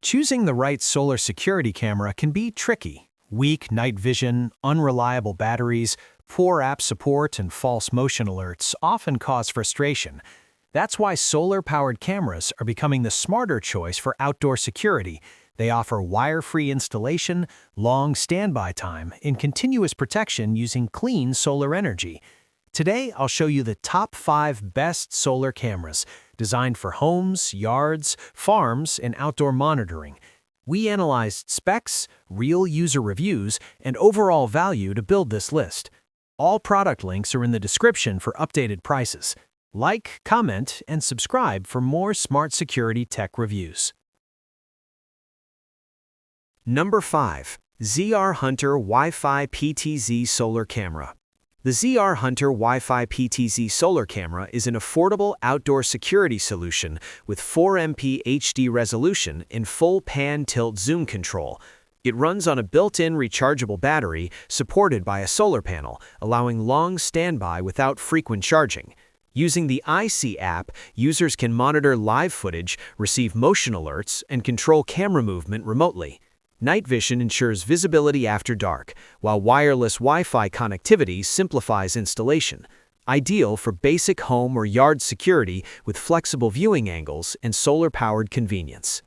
Choosing the right solar security camera can be tricky. Weak night vision, unreliable batteries, poor app support, and false motion alerts often cause frustration. That's why solar-powered cameras are becoming the smarter choice for outdoor security. They offer wire-free installation, long standby time, and continuous protection using clean solar energy. Today, I'll show you the top 5 best solar cameras designed for homes, yards, farms, and outdoor monitoring. We analyzed specs, real user reviews, and overall value to build this list. All product links are in the description for updated prices. Like, comment, and subscribe for more smart security tech reviews. Number 5. ZRHUNTER Wi-Fi PTZ Solar Camera. The ZRHUNTER Wi-Fi PTZ solar camera is an affordable outdoor security solution with 4MP HD resolution and full pan-tilt zoom control. It runs on a built-in rechargeable battery supported by a solar panel, allowing long standby without frequent charging. Using the IC app, users can monitor live footage, receive motion alerts, and control camera movement remotely. Night vision ensures visibility after dark, while wireless Wi-Fi connectivity simplifies installation. Ideal for basic home or yard security with flexible viewing angles and solar-powered convenience.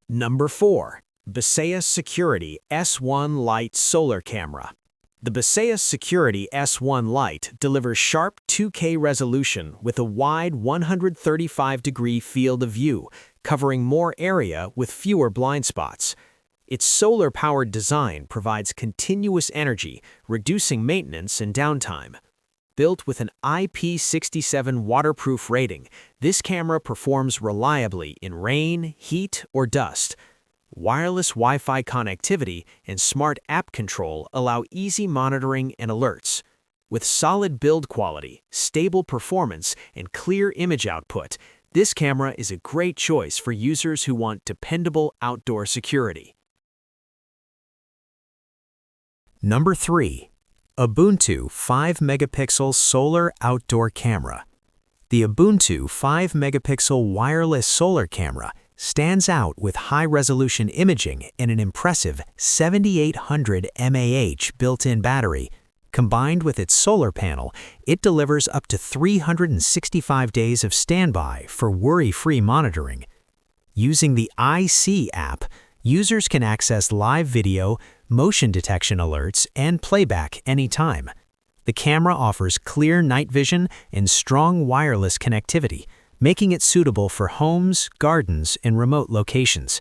Number 4. Baseus Security S1 Lite Solar Camera. The Baseus Security S1 Lite delivers sharp 2K resolution with a wide 135-degree field of view, covering more area with fewer blind spots. Its solar-powered design provides continuous energy, reducing maintenance and downtime. Built with an IP67 waterproof rating, this camera performs reliably in rain, heat, or dust. Wireless Wi-Fi connectivity and smart app control allow easy monitoring and alerts. With solid build quality, stable performance, and clear image output, this camera is a great choice for users who want dependable outdoor security. Number 3. Abuntu 5-megapixel Solar Outdoor Camera. The Abuntu 5-megapixel wireless solar camera stands out with high-resolution imaging and an impressive 7800 mAh built-in battery. Combined with its solar panel, it delivers up to 365 days of standby for worry-free monitoring. Using the IC app, users can access live video, motion detection alerts, and playback anytime. The camera offers clear night vision and strong wireless connectivity, making it suitable for homes, gardens, and remote locations.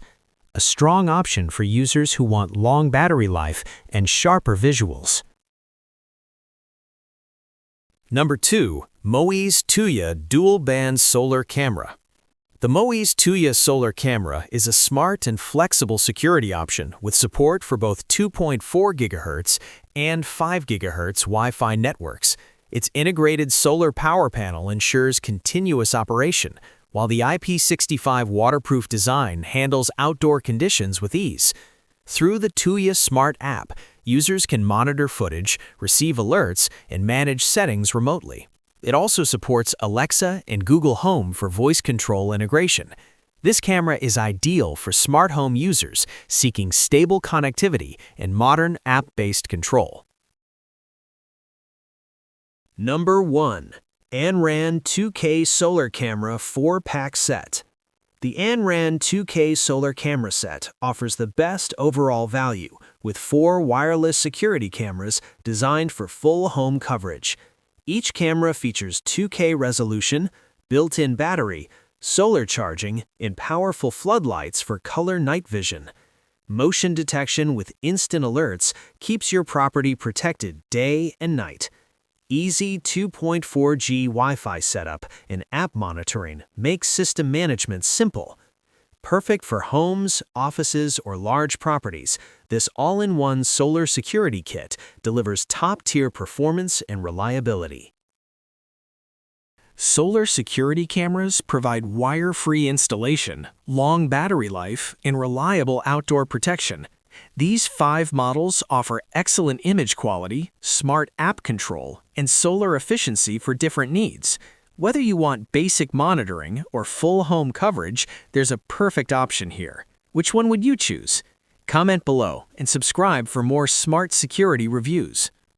A strong option for users who want long battery life and sharper visuals. Number 2. MOES Tuya Dual-Band Solar Camera. The MOES Tuya solar camera is a smart and flexible security option with support for both 2.4 GHz and 5 GHz Wi-Fi networks. Its integrated solar power panel ensures continuous operation, while the IP65 waterproof design handles outdoor conditions with ease. Through the Tuya Smart app, users can monitor footage, receive alerts, and manage settings remotely. It also supports Alexa and Google Home for voice control integration. This camera is ideal for smart home users seeking stable connectivity and modern app-based control. Number 1. ANRAN 2K Solar Camera 4-Pack Set. The ANRAN 2K Solar Camera Set offers the best overall value with 4 wireless security cameras designed for full home coverage. Each camera features 2K resolution, built-in battery, solar charging, and powerful floodlights for color night vision. Motion detection with instant alerts keeps your property protected day and night. Easy 2.4G Wi-Fi setup and app monitoring makes system management simple. Perfect for homes, offices, or large properties, this all-in-one solar security kit delivers top-tier performance and reliability. Solar security cameras provide wire-free installation, long battery life, and reliable outdoor protection. These 5 models offer excellent image quality, smart app control, and solar efficiency for different needs. Whether you want basic monitoring or full home coverage, there's a perfect option here. Which one would you choose? Comment below and subscribe for more smart security reviews.